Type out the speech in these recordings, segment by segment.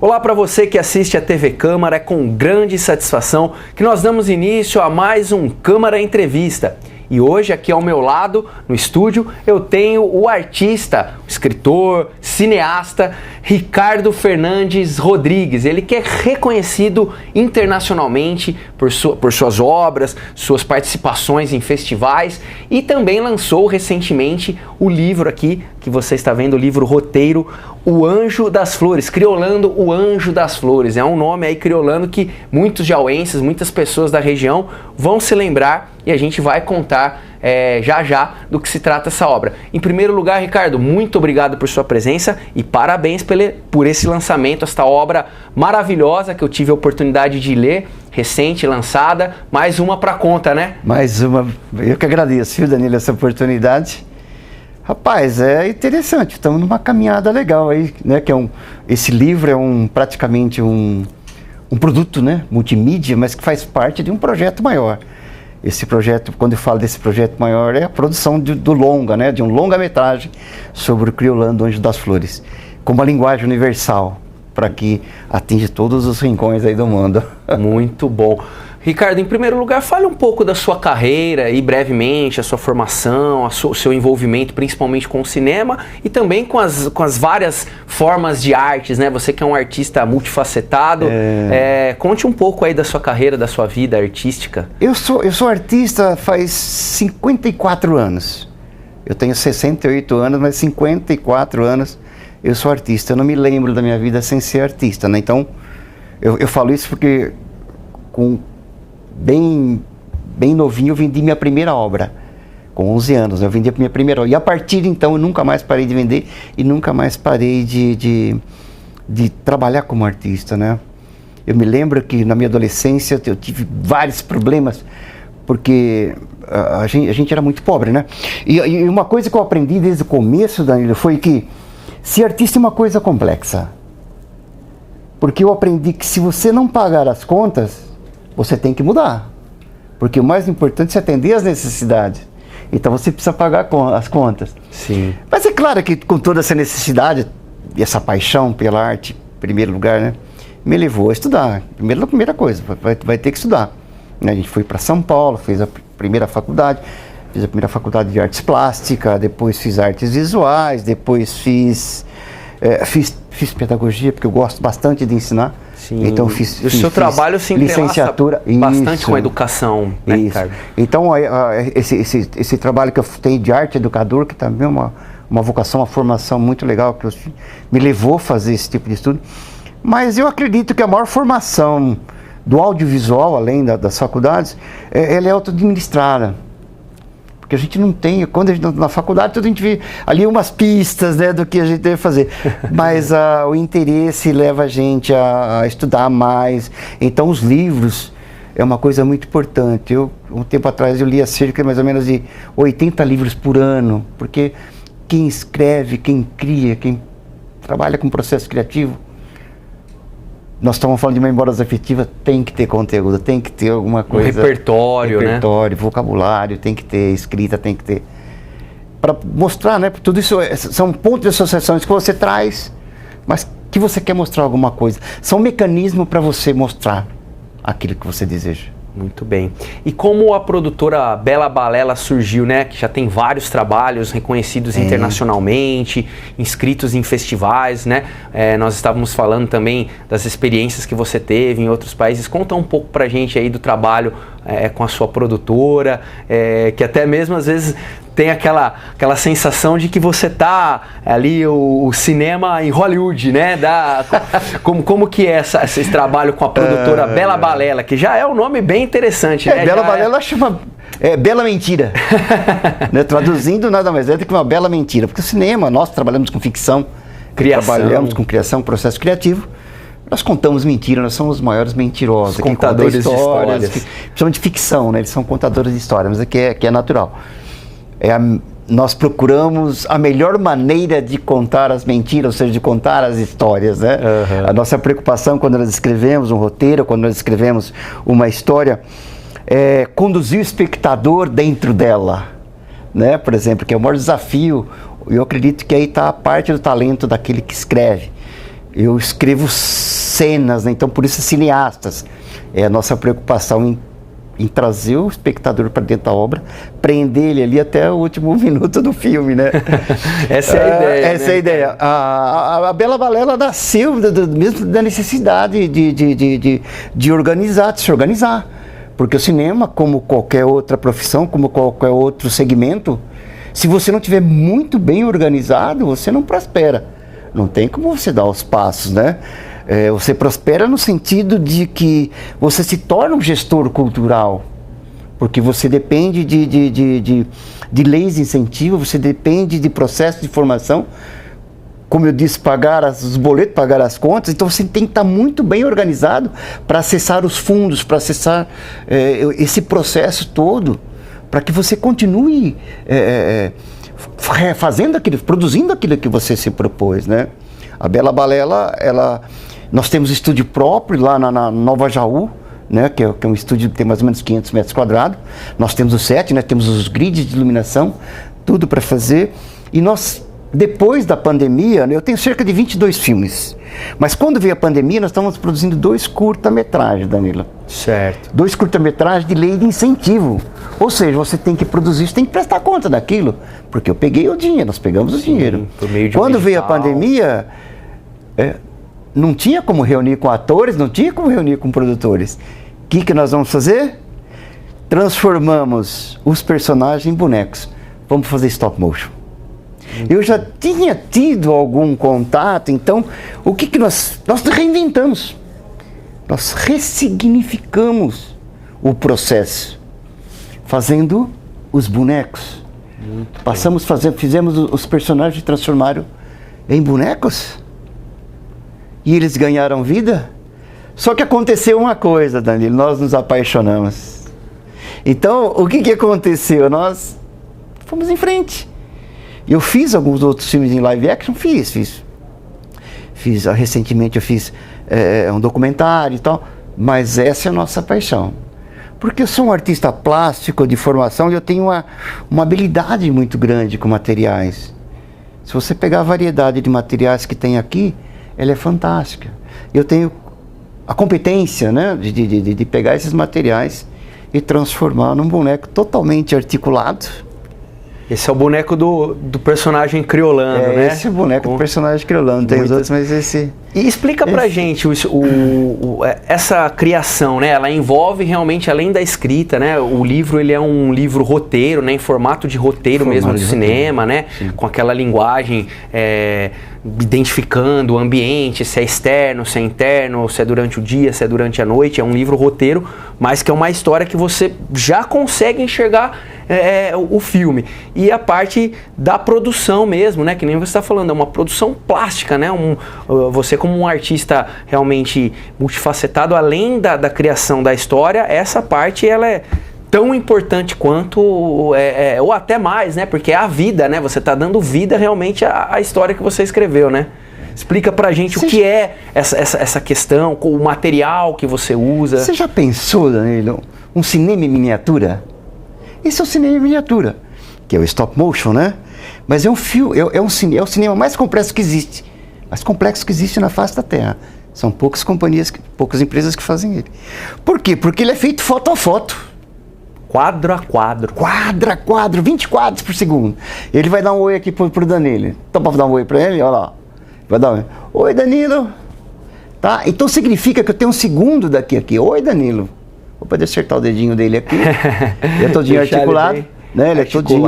Olá para você que assiste a TV Câmara, é com grande satisfação que nós damos início a mais um Câmara Entrevista. E hoje aqui ao meu lado, no estúdio, eu tenho o artista, o escritor, cineasta Ricardo Fernandes Rodrigues. Ele que é reconhecido internacionalmente por suas obras, suas participações em festivais e também lançou recentemente o livro aqui, que você está vendo, o livro roteiro O Anjo das Flores, criolando o Anjo das Flores. É um nome aí criolando que muitos jauenses, muitas pessoas da região vão se lembrar e a gente vai contar já do que se trata essa obra. Em primeiro lugar, Ricardo, muito obrigado por sua presença e parabéns por esse lançamento, esta obra maravilhosa que eu tive a oportunidade de ler, recente, lançada, mais uma para conta, né? Mais uma, eu que agradeço, viu, Danilo, essa oportunidade. Rapaz, é interessante, estamos numa caminhada legal aí, né, esse livro é praticamente um produto, né, multimídia, mas que faz parte de um projeto maior. Esse projeto, quando eu falo desse projeto maior, é a produção do longa, né, de um longa-metragem sobre o criolando Anjo das Flores, com uma linguagem universal, para que atinja todos os rincões aí do mundo. Muito bom. Ricardo, em primeiro lugar, fale um pouco da sua carreira e brevemente a sua formação, o seu envolvimento principalmente com o cinema e também com as várias formas de artes, né? Você que é um artista multifacetado, conte um pouco aí da sua carreira, da sua vida artística. Eu sou artista faz 54 anos. Eu tenho 68 anos, mas 54 anos eu sou artista. Eu não me lembro da minha vida sem ser artista, né? Então, eu falo isso porque bem novinho eu vendi minha primeira obra, com 11 anos, né? Eu vendi a minha primeira obra, e a partir de então eu nunca mais parei de vender e nunca mais parei de trabalhar como artista, né? Eu me lembro que na minha adolescência eu tive vários problemas, porque a gente era muito pobre, né? E uma coisa que eu aprendi desde o começo, Danilo, foi que ser artista é uma coisa complexa, porque eu aprendi que se você não pagar as contas, você tem que mudar, porque o mais importante é atender às necessidades. Então você precisa pagar as contas. Sim. Mas é claro que com toda essa necessidade e essa paixão pela arte, em primeiro lugar, né, me levou a estudar. Primeira coisa, vai ter que estudar. A gente foi para São Paulo, fez a primeira faculdade, fiz a primeira faculdade de artes plásticas, depois fiz artes visuais, depois fiz pedagogia, porque eu gosto bastante de ensinar. Sim. Então o seu trabalho se licenciatura bastante com a educação, né, Ricardo? Então esse trabalho que eu tenho de arte educador, que também é uma vocação, uma formação muito legal, que me levou a fazer esse tipo de estudo. Mas eu acredito que a maior formação do audiovisual, além das faculdades, ela é autoadministrada. Porque a gente não tem, quando a gente, na faculdade, a gente vê ali umas pistas, né, do que a gente deve fazer, mas o interesse leva a gente a estudar mais. Então os livros é uma coisa muito importante. Um tempo atrás eu lia cerca mais ou menos de 80 livros por ano, porque quem escreve, quem cria, quem trabalha com processo criativo, nós estamos falando de memórias afetivas, tem que ter conteúdo, tem que ter alguma coisa. Repertório, né? Vocabulário, tem que ter escrita, tem que ter. Para mostrar, né? Tudo isso são pontos de associações que você traz, mas que você quer mostrar alguma coisa. São mecanismos para você mostrar aquilo que você deseja. Muito bem. E como a produtora Bela Balela surgiu, né? Que já tem vários trabalhos reconhecidos internacionalmente, inscritos em festivais, né? Nós estávamos falando também das experiências que você teve em outros países. Conta um pouco pra gente aí do trabalho com a sua produtora, que até mesmo às vezes tem aquela sensação de que você tá ali o cinema em Hollywood, né? Como que é esse trabalho com a produtora Bela Balela, que já é um nome bem interessante, né? Bela Balela chama Bela Mentira. Né? Traduzindo, nada mais é do que uma bela mentira. Porque o cinema, nós trabalhamos com ficção, trabalhamos com criação, processo criativo. Nós contamos mentira, nós somos os maiores mentirosos. Os contadores de histórias. Principalmente de ficção, né? Eles são contadores de histórias, mas aqui é natural. Nós procuramos a melhor maneira de contar as mentiras, ou seja, de contar as histórias, né? Uhum. A nossa preocupação quando nós escrevemos um roteiro, quando nós escrevemos uma história, é conduzir o espectador dentro dela, né? Por exemplo, que é o maior desafio, eu acredito que aí está a parte do talento daquele que escreve. eu escrevo cenas, né? Então por isso cineastas. É a nossa preocupação em trazer o espectador para dentro da obra, prender ele ali até o último minuto do filme, né? Essa é a ideia. Essa é a ideia. A Bela Balela nasceu mesmo da necessidade de organizar, de se organizar. Porque o cinema, como qualquer outra profissão, como qualquer outro segmento, se você não tiver muito bem organizado, você não prospera. Não tem como você dar os passos, né? Você prospera no sentido de que você se torna um gestor cultural, porque você depende de leis de incentivo, você depende de processo de formação, como eu disse, pagar os boletos, pagar as contas. Então você tem que estar muito bem organizado para acessar os fundos, para acessar esse processo todo, para que você continue fazendo aquilo, produzindo aquilo que você se propôs, né? A Bela Balela, nós temos estúdio próprio lá na Nova Jaú, né, que é um estúdio que tem mais ou menos 500 metros quadrados. Nós temos o set, né, temos os grids de iluminação, tudo para fazer. E nós, depois da pandemia, né, eu tenho cerca de 22 filmes. Mas quando veio a pandemia, nós estamos produzindo 2 curta-metragens, Danilo. Certo. 2 curta-metragens de lei de incentivo. Ou seja, você tem que produzir, você tem que prestar conta daquilo. Porque eu peguei o dinheiro, nós pegamos o dinheiro. Por meio de quando veio a pandemia, não tinha como reunir com atores, não tinha como reunir com produtores. O que nós vamos fazer? Transformamos os personagens em bonecos. Vamos fazer stop motion. Eu já tinha tido algum contato, então o que nós reinventamos? Nós ressignificamos o processo, fazendo os bonecos. Fizemos os personagens transformaram em bonecos e eles ganharam vida. Só que aconteceu uma coisa, Danilo, nós nos apaixonamos. Então, o que aconteceu? Nós fomos em frente. Eu fiz alguns outros filmes em live action, recentemente eu fiz um documentário e tal, mas essa é a nossa paixão. Porque eu sou um artista plástico de formação e eu tenho uma habilidade muito grande com materiais. Se você pegar a variedade de materiais que tem aqui, ela é fantástica. Eu tenho a competência, né, de pegar esses materiais e transformar num boneco totalmente articulado. Esse é o boneco do personagem criolando, né? Esse é o boneco do personagem criolando. Tem os outros, mas esse... E explica pra gente essa criação, né? Ela envolve realmente, além da escrita, né? O livro, ele é um livro roteiro, né? Em formato de roteiro mesmo de cinema, né? Sim. Com aquela linguagem, identificando o ambiente, se é externo, se é interno, se é durante o dia, se é durante a noite. É um livro roteiro, mas que é uma história que você já consegue enxergar o filme. E a parte da produção mesmo, né? Que nem você está falando, é uma produção plástica, né? Você como um artista realmente multifacetado, além da criação da história, essa parte ela é tão importante quanto, ou até mais, né? Porque é a vida, né? Você está dando vida realmente à história que você escreveu, né? Explica pra gente o que é essa questão, o material que você usa. Você já pensou, Danilo, um cinema em miniatura? Esse é o cinema em miniatura, que é o stop motion, né? Mas é um cinema mais complexo que existe. Mais complexo que existe na face da Terra. São poucas empresas que fazem ele. Por quê? Porque ele é feito foto a foto. Quadro a quadro. Quadro a quadro, 20 quadros por segundo. Ele vai dar um oi aqui pro Danilo. Então, para dar um oi para ele, olha lá. Vai dar um oi. Oi, Danilo. Tá? Então significa que eu tenho um segundo daqui aqui. Oi, Danilo. Vou poder acertar o dedinho dele aqui. Ele é todinho articulado. Né? Ele é todinho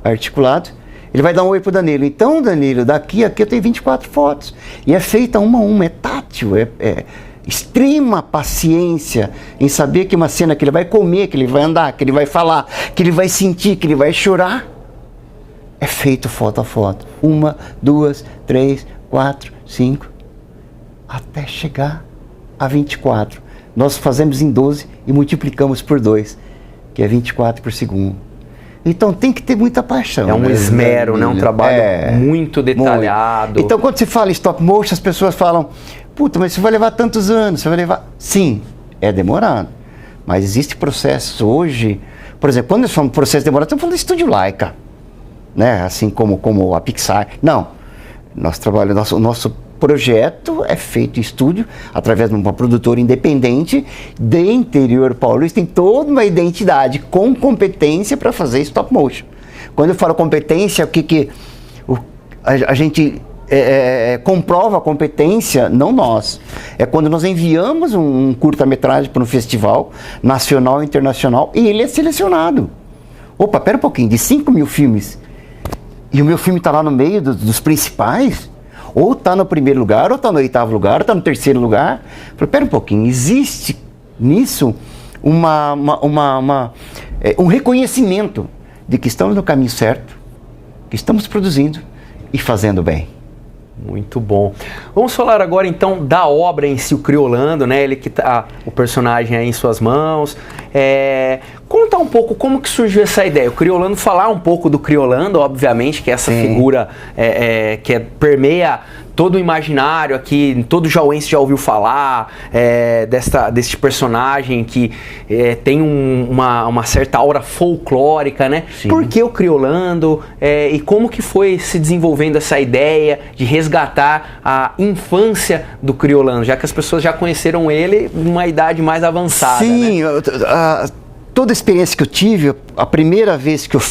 articulado. Ele vai dar um oi pro Danilo. Então, Danilo, daqui a aqui eu tenho 24 fotos. E é feita uma a uma, é tátil, é extrema paciência em saber que uma cena que ele vai comer, que ele vai andar, que ele vai falar, que ele vai sentir, que ele vai chorar, é feito foto a foto. 1, 2, 3, 4, 5, até chegar a 24. Nós fazemos em 12 e multiplicamos por 2, que é 24 por segundo. Então tem que ter muita paixão. É um esmero, né? Um trabalho muito detalhado. Muito. Então quando se fala em stop motion, as pessoas falam, puta, mas você vai levar tantos anos, você vai levar... Sim, é demorado. Mas existe processos hoje, por exemplo, quando nós falamos processo demorado, estamos falando de estúdio Laika, né? Assim como a Pixar. Não, nós trabalhamos, o nosso projeto é feito em estúdio, através de uma produtora independente de interior paulista, tem toda uma identidade com competência para fazer stop motion. Quando eu falo competência, a gente comprova a competência, não nós. É quando nós enviamos um curta-metragem para um festival nacional e internacional e ele é selecionado. Opa, pera um pouquinho, de 5 mil filmes, e o meu filme está lá no meio dos principais, ou está no primeiro lugar, ou está no 8º lugar, ou está no 3º lugar. Falei, pera um pouquinho, existe nisso um reconhecimento de que estamos no caminho certo, que estamos produzindo e fazendo bem. Muito bom. Vamos falar agora então da obra em si, o Criolando, né? Ele que tá o personagem aí em suas mãos. Conta um pouco como que surgiu essa ideia. O Criolando, falar um pouco do Criolando, obviamente, que é essa figura que permeia todo o imaginário aqui, todo jauense já ouviu falar deste personagem que tem uma certa aura folclórica, né? Sim. Por que o Criolando e como que foi se desenvolvendo essa ideia de resgatar a infância do Criolando, já que as pessoas já conheceram ele numa idade mais avançada? Sim, né? Toda a experiência que eu tive, a primeira vez que eu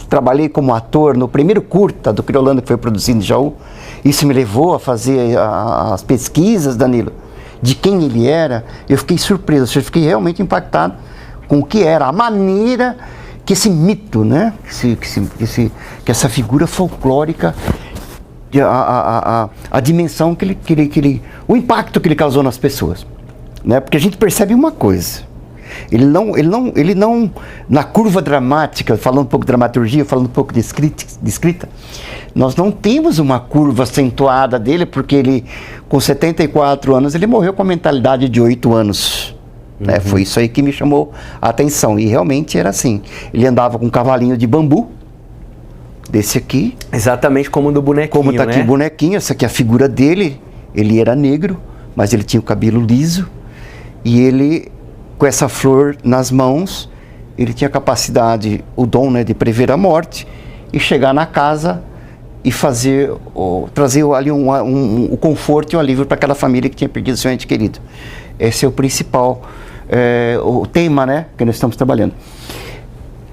trabalhei como ator no primeiro curta do Criolando que foi produzido em Jaú, isso me levou a fazer as pesquisas, Danilo, de quem ele era. Eu fiquei surpreso, eu fiquei realmente impactado com o que era, a maneira que esse mito, né, que essa figura folclórica, a dimensão o impacto que ele causou nas pessoas, né? Porque a gente percebe uma coisa. Ele não, na curva dramática, falando um pouco de dramaturgia, falando um pouco de escrita, nós não temos uma curva acentuada dele, porque ele, com 74 anos, ele morreu com a mentalidade de 8 anos. Né? Foi isso aí que me chamou a atenção, e realmente era assim. Ele andava com um cavalinho de bambu, desse aqui. Exatamente como o do bonequinho, como tá aqui o bonequinho, essa aqui é a figura dele. Ele era negro, mas ele tinha o cabelo liso, e ele, com essa flor nas mãos, ele tinha a capacidade, o dom, né, de prever a morte e chegar na casa e trazer ali o conforto e o alívio para aquela família que tinha perdido seu ente querido. Esse é o principal, o tema, né, que nós estamos trabalhando.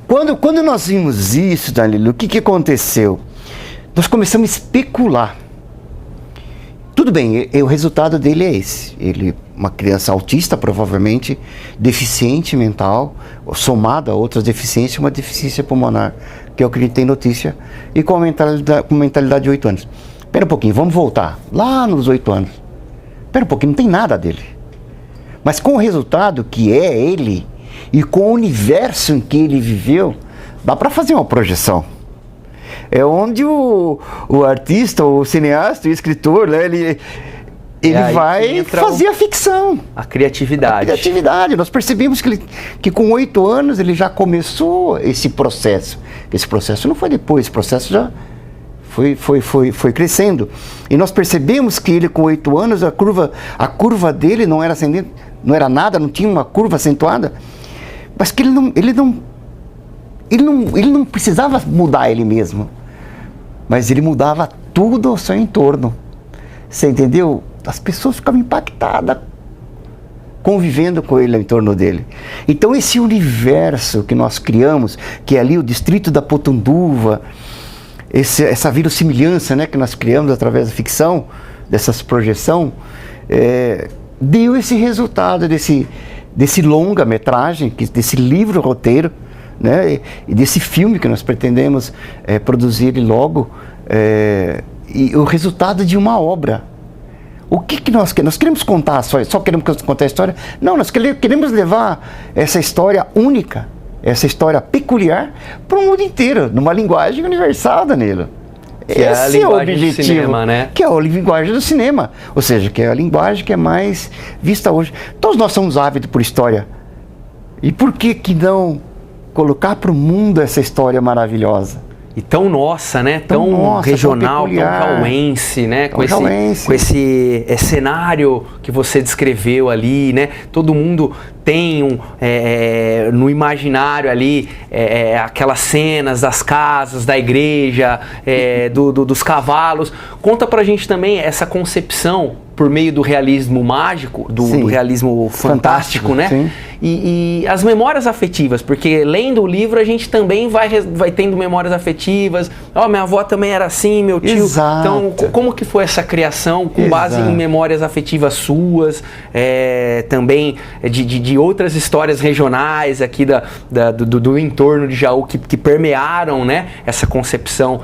Quando nós vimos isso, Danilo, o que aconteceu? Nós começamos a especular. Tudo bem, o resultado dele é esse. Ele, uma criança autista, provavelmente, deficiente mental, somada a outras deficiências, uma deficiência pulmonar, que é o que a gente tem notícia, e com mentalidade de 8 anos. Espera um pouquinho, vamos voltar lá nos 8 anos. Espera um pouquinho, não tem nada dele. Mas com o resultado que é ele, e com o universo em que ele viveu, dá para fazer uma projeção. É onde o artista, o cineasta, o escritor, né, ele vai fazer a ficção. A criatividade. A criatividade. Nós percebemos que com 8 anos ele já começou esse processo. Esse processo não foi depois, esse processo já foi crescendo. E nós percebemos que ele com 8 anos, a curva dele não era ascendente, não era nada, não tinha uma curva acentuada, mas que ele não precisava mudar ele mesmo, mas ele mudava tudo ao seu entorno. Você entendeu? As pessoas ficavam impactadas convivendo com ele em torno dele. Então esse universo que nós criamos, que é ali o distrito da Potunduva, essa verossimilhança, né, que nós criamos através da ficção, dessas projeção, deu esse resultado desse longa-metragem, desse livro-roteiro, né, e desse filme que nós pretendemos produzir logo, e o resultado de uma obra. O que nós queremos? Nós queremos contar, só queremos contar a história? Não, nós queremos levar essa história única, essa história peculiar para o mundo inteiro, numa linguagem universal, Danilo. Esse é o objetivo, do cinema, né? Que é a linguagem do cinema, ou seja, que é a linguagem que é mais vista hoje. Todos nós somos ávidos por história. E por que não colocar para o mundo essa história maravilhosa? E tão nossa, né? Tão nossa, regional, tão jauense, né? Com esse cenário que você descreveu ali, né? Todo mundo tem no imaginário ali aquelas cenas das casas, da igreja, dos cavalos. Conta pra gente também essa concepção por meio do realismo mágico, do realismo fantástico, né? Sim. E as memórias afetivas, porque lendo o livro a gente também vai tendo memórias afetivas. Minha avó também era assim, meu tio. Exato. Então, como que foi essa criação com base em memórias afetivas suas, também de outras histórias regionais aqui do entorno de Jaú que permearam, né, essa concepção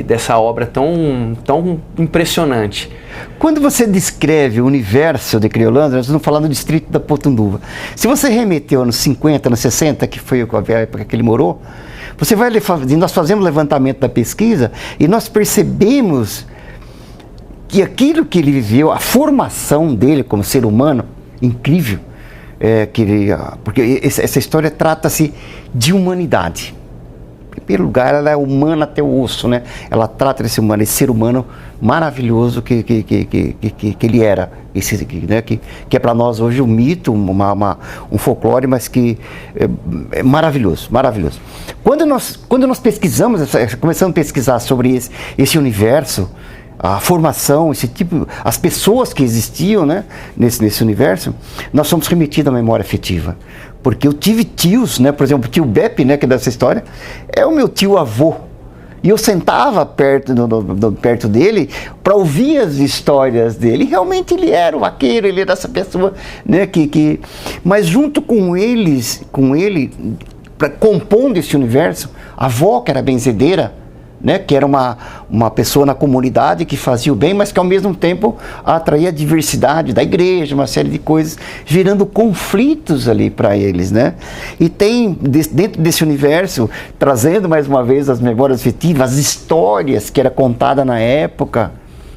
dessa obra tão impressionante? Quando você descreve o universo de Criolândia, nós estamos falando do distrito da Potunduva. Se você remeteu nos 50, nos 60, que foi a época que ele morou, você vai nós fazemos levantamento da pesquisa e nós percebemos que aquilo que ele viveu, a formação dele como ser humano, incrível, porque essa história trata-se de humanidade. Em primeiro lugar, ela é humana até o osso, né? Ela trata desse ser humano maravilhoso que ele era, né? que é para nós hoje um mito, um folclore, mas que é maravilhoso, maravilhoso. Quando nós pesquisamos, começamos a pesquisar sobre esse universo, a formação, as pessoas que existiam, né, nesse universo, nós somos remetidos à memória afetiva. Porque eu tive tios, né, por exemplo, o tio Beppe, né, que é dessa história, é o meu tio-avô. E eu sentava perto dele para ouvir as histórias dele. E realmente ele era o vaqueiro, ele era essa pessoa, né, mas junto com ele, compondo esse universo, a avó, que era benzedeira, né, que era uma pessoa na comunidade que fazia o bem, mas que ao mesmo tempo atraía a diversidade da igreja, uma série de coisas, gerando conflitos ali para eles, né? E tem, dentro desse universo, trazendo mais uma vez as memórias afetivas, as histórias que era contada na época,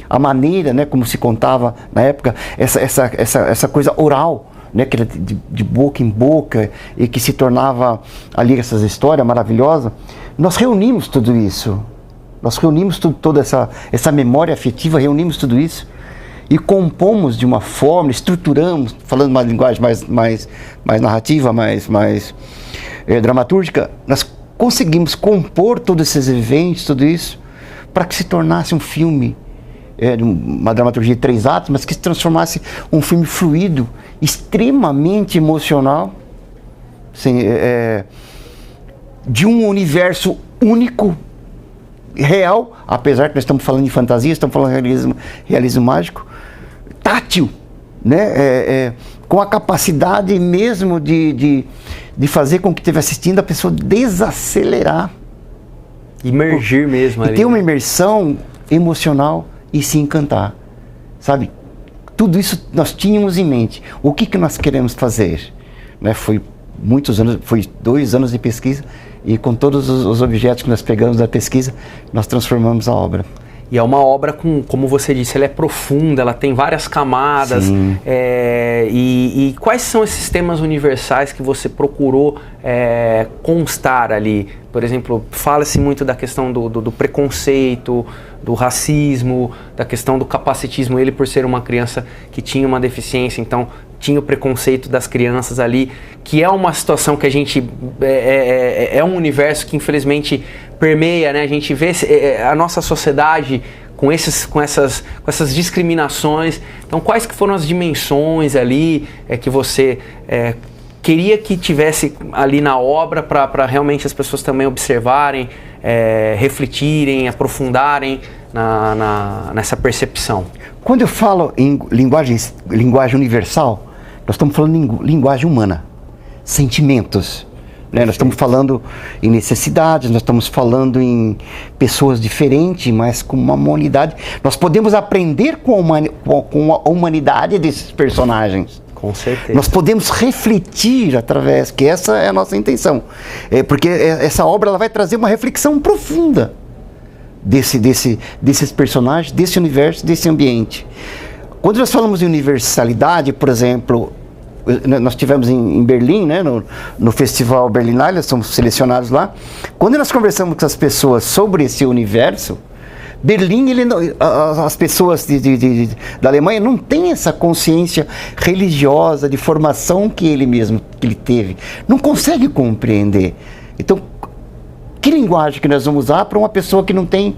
a maneira, né, como se contava na época, essa coisa oral, né, que era de boca em boca e que se tornava ali essas histórias maravilhosas. Nós reunimos tudo isso. Nós reunimos toda essa memória afetiva, reunimos tudo isso e compomos de uma forma, estruturamos, falando uma linguagem mais narrativa, mais dramatúrgica, nós conseguimos compor todos esses eventos, tudo isso, para que se tornasse um filme, uma dramaturgia de 3 atos, mas que se transformasse um filme fluido, extremamente emocional, assim, de um universo único, real, apesar que nós estamos falando de fantasia, estamos falando de realismo mágico, tátil, né? Com a capacidade mesmo de fazer com que esteja assistindo a pessoa desacelerar. Imergir mesmo ali. E ter uma imersão emocional e se encantar, sabe? Tudo isso nós tínhamos em mente. O que nós queremos fazer? Né? Foi 2 anos de pesquisa, e com todos os objetos que nós pegamos da pesquisa, nós transformamos a obra. E é uma obra como você disse, ela é profunda, ela tem várias camadas. E quais são esses temas universais que você procurou constar ali? Por exemplo, fala-se muito da questão do preconceito, do racismo, da questão do capacitismo. Ele, por ser uma criança que tinha uma deficiência, então tinha o preconceito das crianças ali, que é uma situação que a gente... é um universo que infelizmente permeia, né? A gente vê a nossa sociedade com essas discriminações. Então, quais que foram as dimensões ali que você queria que tivesse ali na obra para realmente as pessoas também observarem, refletirem, aprofundarem nessa percepção? Quando eu falo em linguagem universal, nós estamos falando em linguagem humana, sentimentos. Né? Nós estamos falando em necessidades, nós estamos falando em pessoas diferentes, mas com uma humanidade. Nós podemos aprender com a humanidade desses personagens. Com certeza. Nós podemos refletir através, que essa é a nossa intenção. Porque essa obra ela vai trazer uma reflexão profunda desses personagens, desse universo, desse ambiente. Quando nós falamos de universalidade, por exemplo, nós tivemos em Berlim, né, no Festival Berlinale, nós somos selecionados lá. Quando nós conversamos com as pessoas sobre esse universo, Berlim, as pessoas da Alemanha não têm essa consciência religiosa de formação que ele teve. Não consegue compreender. Então, que linguagem que nós vamos usar para uma pessoa que não tem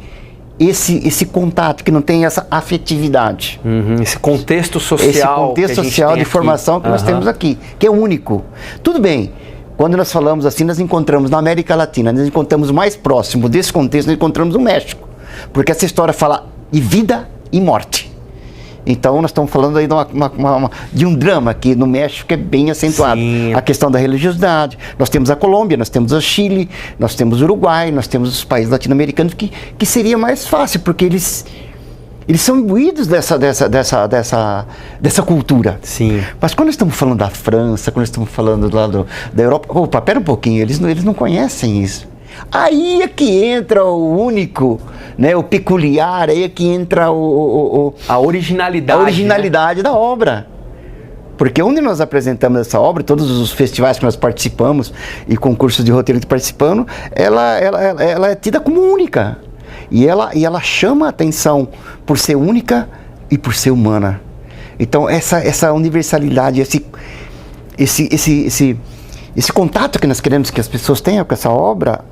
esse contato, que não tem essa afetividade? Esse contexto social. Esse contexto social de formação que nós temos aqui, que é único. Tudo bem. Quando nós falamos assim, nós encontramos na América Latina, nós encontramos mais próximo desse contexto, nós encontramos o México. Porque essa história fala de vida e morte. Então nós estamos falando aí de um drama que no México é bem acentuado. Sim. A questão da religiosidade. Nós temos a Colômbia, nós temos o Chile, nós temos o Uruguai, nós temos os países latino-americanos que seria mais fácil, porque eles são imbuídos dessa cultura. Sim. Mas quando estamos falando da França, quando estamos falando do lado da Europa, opa, pera um pouquinho, eles não conhecem isso. Aí é que entra o único, né, o peculiar, aí é que entra a originalidade. A originalidade, né, da obra. Porque onde nós apresentamos essa obra, todos os festivais que nós participamos e concursos de roteiro que participamos, ela é tida como única. E ela chama a atenção por ser única e por ser humana. Então essa universalidade, esse contato que nós queremos que as pessoas tenham com essa obra,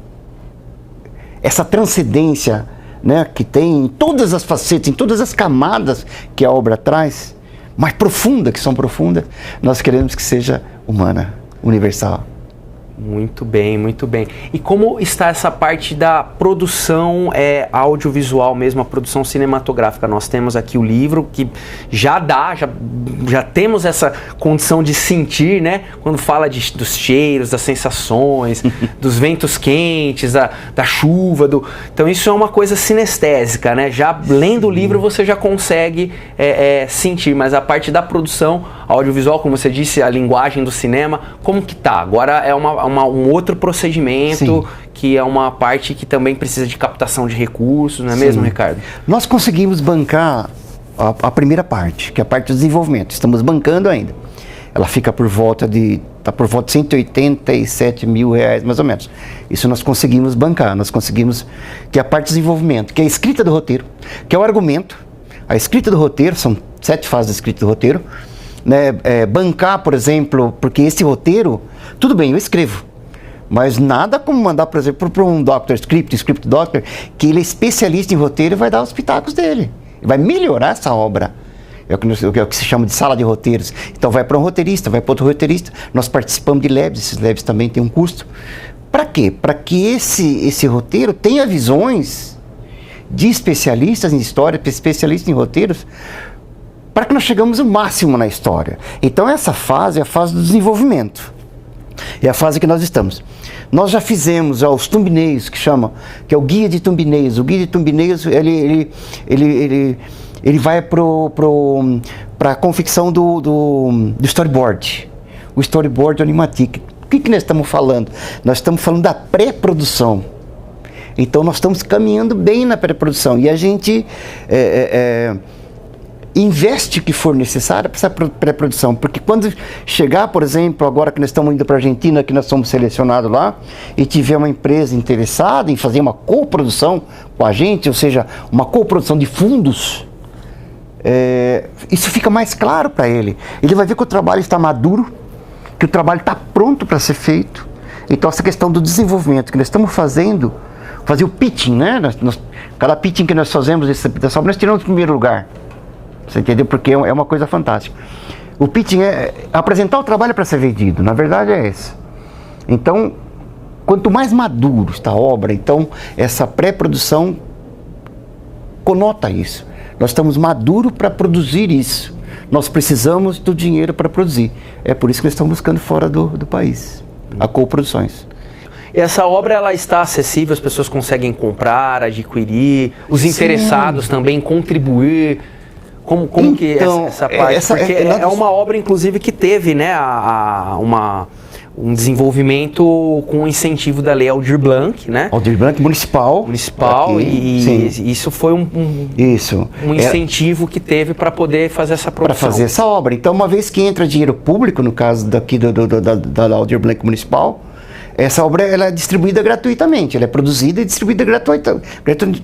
essa transcendência, né, que tem em todas as facetas, em todas as camadas que a obra traz, mais profunda, que são profundas, nós queremos que seja humana, universal. Muito bem, muito bem. E como está essa parte da produção audiovisual mesmo, a produção cinematográfica? Nós temos aqui o livro que já temos essa condição de sentir, né? Quando fala dos cheiros, das sensações, dos ventos quentes, da chuva. Então isso é uma coisa sinestésica, né? Já lendo o livro você já consegue sentir, mas a parte da produção audiovisual, como você disse, a linguagem do cinema, como que tá? Agora é um outro procedimento. Sim. Que é uma parte que também precisa de captação de recursos, não é mesmo, Ricardo? Nós conseguimos bancar a primeira parte, que é a parte do desenvolvimento. Estamos bancando ainda. Ela fica por volta de 187 mil reais, mais ou menos. Isso nós conseguimos bancar. Nós conseguimos, que é a parte do desenvolvimento, que é a escrita do roteiro, que é o argumento. A escrita do roteiro, são 7 fases da escrita do roteiro. Né, bancar, por exemplo, porque esse roteiro, tudo bem, eu escrevo, mas nada como mandar, por exemplo, para um script doctor, que ele é especialista em roteiro e vai dar os pitacos dele, vai melhorar essa obra. É o que se chama de sala de roteiros. Então vai para um roteirista, vai para outro roteirista. Nós participamos de labs, esses labs também têm um custo. Para quê? Para que esse roteiro tenha visões de especialistas em história, especialistas em roteiros, para que nós chegamos ao máximo na história. Então essa fase é a fase do desenvolvimento. É a fase que nós estamos. Nós já fizemos os thumbnails, que é o guia de thumbnails. O guia de thumbnails, ele vai para a confecção do storyboard. O storyboard animatic. O que nós estamos falando? Nós estamos falando da pré-produção. Então nós estamos caminhando bem na pré-produção. E a gente investe o que for necessário para essa pré-produção, porque quando chegar, por exemplo, agora que nós estamos indo para a Argentina, que nós somos selecionados lá, e tiver uma empresa interessada em fazer uma coprodução com a gente, ou seja, uma coprodução de fundos, isso fica mais claro para ele. Ele vai ver que o trabalho está maduro, que o trabalho está pronto para ser feito. Então essa questão do desenvolvimento que nós estamos fazendo, fazer o pitching, né? Cada pitching que nós fazemos dessa obra, nós tiramos o primeiro lugar. Você entendeu? Porque é uma coisa fantástica. O pitching é apresentar o trabalho para ser vendido. Na verdade é esse. Então, quanto mais maduro está a obra, então essa pré-produção conota isso. Nós estamos maduros para produzir isso. Nós precisamos do dinheiro para produzir. É por isso que nós estamos buscando fora do país a coproduções. Essa obra ela está acessível, as pessoas conseguem comprar, adquirir, os interessados também contribuir. Como que essa parte? Porque é uma obra, inclusive, que teve, né, um desenvolvimento com o incentivo da Lei Aldir Blanc, né? Aldir Blanc municipal aqui, e isso foi um incentivo que teve para poder fazer essa produção. Para fazer essa obra. Então, uma vez que entra dinheiro público, no caso daqui da Aldir Blanc municipal, Essa obra ela é distribuída gratuitamente, ela é produzida e distribuída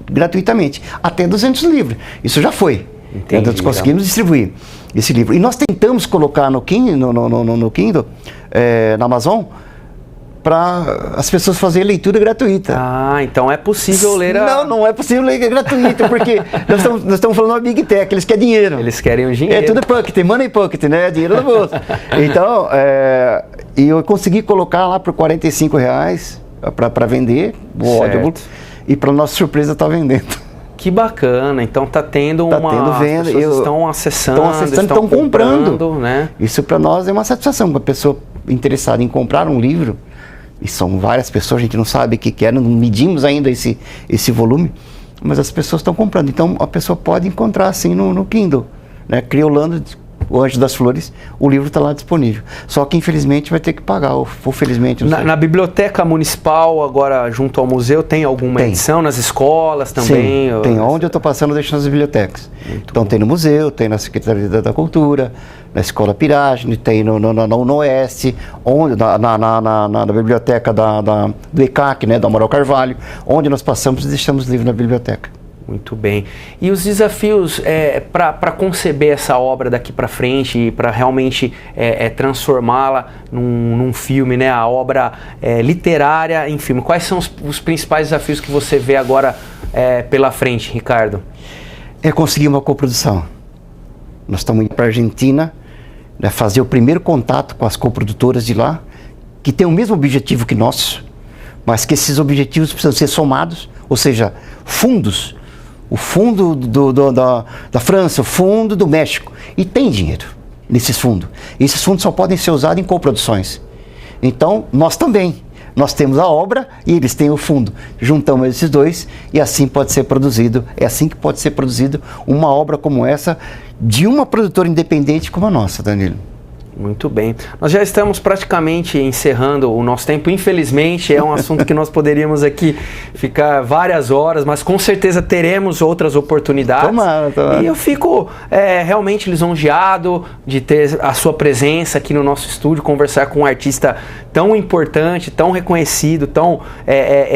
gratuitamente, até 200 livros. Isso já foi. Entendi, nós conseguimos distribuir esse livro. E nós tentamos colocar no Kindle, na Amazon, para as pessoas fazerem leitura gratuita. Ah, então é possível ler Não é possível ler gratuita, porque nós estamos falando uma Big Tech, eles querem dinheiro. Eles querem o dinheiro. É tudo pocket, money pocket, né? É dinheiro no bolso. Então, e eu consegui colocar lá por R$45 para vender o audiobook, e para nossa surpresa está vendendo. Que bacana, então tá tendo venda, as pessoas estão acessando, estão comprando, né? Isso para nós é uma satisfação, uma pessoa interessada em comprar um livro, e são várias pessoas, a gente não sabe o que é, não medimos ainda esse volume, mas as pessoas estão comprando, então a pessoa pode encontrar assim no Kindle, né? Criolando, o Anjo das Flores, o livro está lá disponível. Só que infelizmente vai ter que pagar, ou felizmente, não sei. Na biblioteca municipal, agora junto ao museu, tem alguma edição? Nas escolas também? Sim, tem. Onde eu estou passando, eu deixo nas bibliotecas. Então tem no museu, tem na Secretaria da Cultura, na Escola Piragem, tem no Oeste, na biblioteca do ECAC, né, do Amaral Carvalho, onde nós passamos e deixamos livro na biblioteca. Muito bem. E os desafios para conceber essa obra daqui para frente e para realmente transformá-la num filme, né? A obra literária em filme. Quais são os principais desafios que você vê agora pela frente, Ricardo? É conseguir uma coprodução. Nós estamos indo para a Argentina, né, fazer o primeiro contato com as coprodutoras de lá, que tem o mesmo objetivo que nós, mas que esses objetivos precisam ser somados, ou seja, fundos. O fundo da França, o fundo do México. E tem dinheiro nesses fundos. Esses fundos só podem ser usados em coproduções. Então, nós também. Nós temos a obra e eles têm o fundo. Juntamos esses dois e assim pode ser produzido. É assim que pode ser produzido uma obra como essa de uma produtora independente como a nossa, Danilo. Muito bem. Nós já estamos praticamente encerrando o nosso tempo. Infelizmente, é um assunto que nós poderíamos aqui ficar várias horas, mas com certeza teremos outras oportunidades. Tomara. E eu fico realmente lisonjeado de ter a sua presença aqui no nosso estúdio, conversar com um artista tão importante, tão reconhecido, tão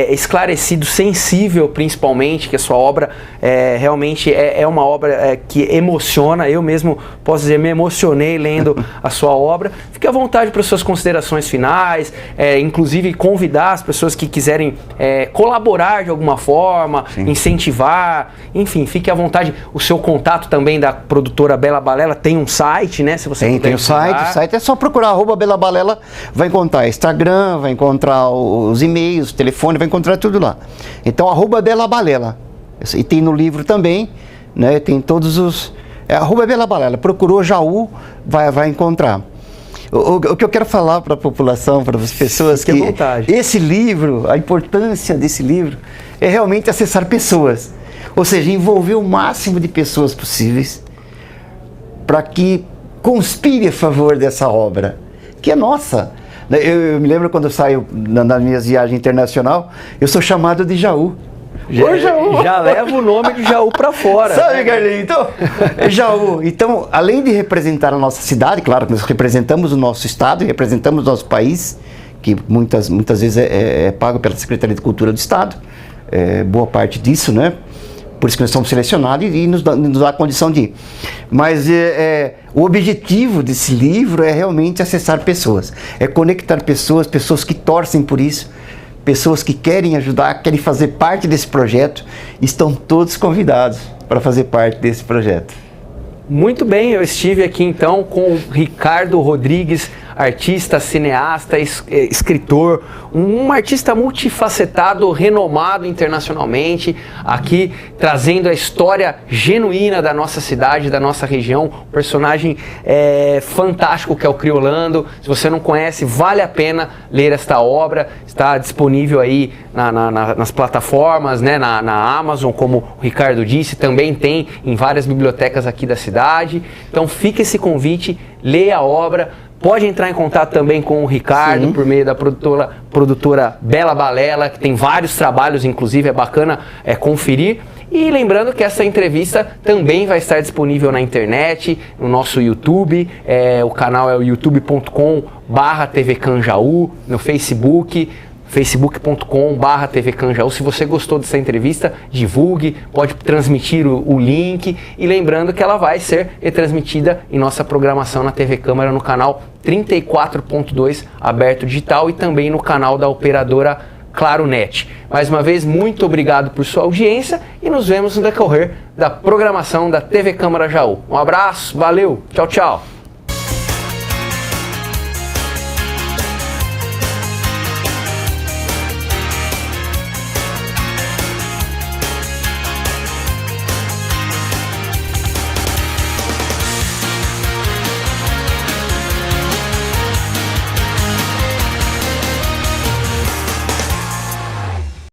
esclarecido, sensível principalmente, que a sua obra realmente é uma obra que emociona. Eu mesmo posso dizer, me emocionei lendo a sua obra. Fique à vontade para as suas considerações finais, inclusive convidar as pessoas que quiserem colaborar de alguma forma, sim, incentivar, enfim, fique à vontade. O seu contato também da produtora Bela Balela, tem um site, né? Se você tem o site é só procurar @Bela Balela, vai encontrar Instagram, vai encontrar os e-mails, o telefone, vai encontrar tudo lá. Então @Bela Balela. E tem no livro também, né? Tem todos os @Bela Balela, procurou Jaú, vai encontrar. O que eu quero falar para a população, para as pessoas, que esse livro, a importância desse livro é realmente acessar pessoas, ou seja, envolver o máximo de pessoas possíveis para que conspire a favor dessa obra, que é nossa. Eu me lembro quando eu saio nas minhas viagens internacionais, eu sou chamado de Jaú. Já leva o nome de Jaú para fora. Sabe, Carlinhos? Então, Jaú. Então, além de representar a nossa cidade, claro que nós representamos o nosso estado e representamos o nosso país, que muitas vezes é pago pela Secretaria de Cultura do Estado, boa parte disso, né? Por isso que nós somos selecionados e nos dá a condição de ir. Mas o objetivo desse livro é realmente acessar pessoas, é conectar pessoas que torcem por isso, pessoas que querem ajudar, querem fazer parte desse projeto, estão todos convidados para fazer parte desse projeto. Muito bem, eu estive aqui então com o Ricardo Rodrigues, artista, cineasta, escritor, um artista multifacetado, renomado internacionalmente, aqui trazendo a história genuína da nossa cidade, da nossa região, um personagem fantástico que é o Criolando. Se você não conhece, vale a pena ler esta obra, está disponível aí nas plataformas, né, na Amazon, como o Ricardo disse, também tem em várias bibliotecas aqui da cidade. Então fica esse convite, leia a obra. Pode entrar em contato também com o Ricardo, sim, por meio da produtora Bela Balela, que tem vários trabalhos, inclusive é bacana conferir. E lembrando que essa entrevista também vai estar disponível na internet, no nosso YouTube, o canal é o youtube.com/TVCanJaú, no Facebook, facebook.com/tvcanjaú. Se você gostou dessa entrevista, divulgue, pode transmitir o link, e lembrando que ela vai ser retransmitida em nossa programação na TV Câmara no canal 34.2 aberto digital e também no canal da operadora Claro Net. Mais uma vez, muito obrigado por sua audiência e nos vemos no decorrer da programação da TV Câmara Jaú. Um abraço, valeu, tchau, tchau.